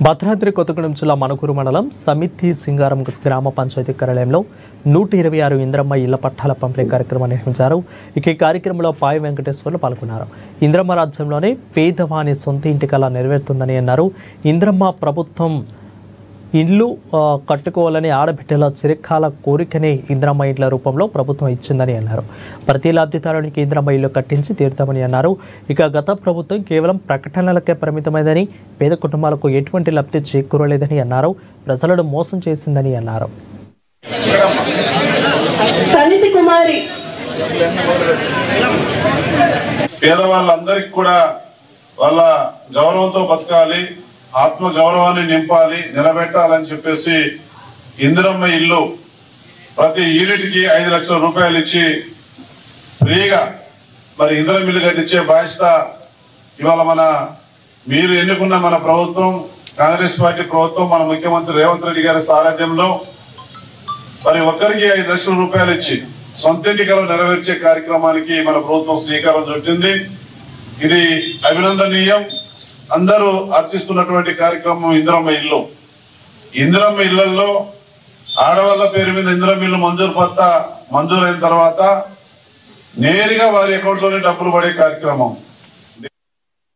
భద్రాద్రి కొత్తగూడెం జిల్లా మణుగూరు మండలం సమితి సింగారం గ్రామ పంచాయతీ కార్యాలయంలో 126 ఇంద్రమ్మ ఇళ్ల పట్టాల పంపిణీ కార్యక్రమాన్ని నిర్వహించారు. ఈ కార్యక్రమంలో పాయ వెంకటేశ్వర్లు పాల్గొన్నారు. ఇంద్రమ్మ రాజ్యంలోనే పేదవాని సొంత ఇంటి కల నెరవేరుతుందని అన్నారు. ఇంద్రమ్మ ప్రభుత్వం ఇల్లు కట్టుకోవాలని ఆడబిడ్డల చిరకాల కోరికనే ఇంద్రమ్మ ఇండ్ల రూపంలో ప్రభుత్వం ఇచ్చిందని అన్నారు. ప్రతి లబ్ధిదారునికి ఇంద్రమ్మ ఇల్లు కట్టించి తీరుతామని అన్నారు. ఇక గత ప్రభుత్వం కేవలం ప్రకటనలకే పరిమితమైందని, పేద కుటుంబాలకు ఎటువంటి లబ్ధి చేకూరలేదని అన్నారు. ప్రజలను మోసం చేసిందని అన్నారు. పేదవాళ్ళందరికీ కూడా వాళ్ళ గౌరవంతో బతకాలి, ఆత్మ గౌరవాన్ని నింపాలి, నిలబెట్టాలని చెప్పేసి ఇందిరమ్మ ఇల్లు ప్రతి యూనిట్కి 5 లక్షల రూపాయలు ఇచ్చి ఫ్రీగా మరి ఇందిరమ్మ ఇల్లు కట్టించే బాధ్యత ఇవాళ మీరు ఎన్నుకున్న మన ప్రభుత్వం, కాంగ్రెస్ పార్టీ ప్రభుత్వం, మన ముఖ్యమంత్రి రేవంత్ రెడ్డి గారి సారథ్యంలో మరి ఒక్కరికి 5 లక్షల రూపాయలు ఇచ్చి సొంత ఎన్నికలు నెరవేర్చే కార్యక్రమానికి మన ప్రభుత్వం శ్రీకారం చుట్టింది. ఇది అభినందనీయం. అందరూ అర్చిస్తున్నటువంటి కార్యక్రమం ఇందిరమ్మ ఇల్లు. ఇందిరమ్మ ఇళ్లలో ఆడవాళ్ళ పేరు మీద ఇందిరమ్మ ఇల్లు మంజూరైన తర్వాత నేరుగా వారి అకౌంట్లోనే డబ్బులు పడే కార్యక్రమం.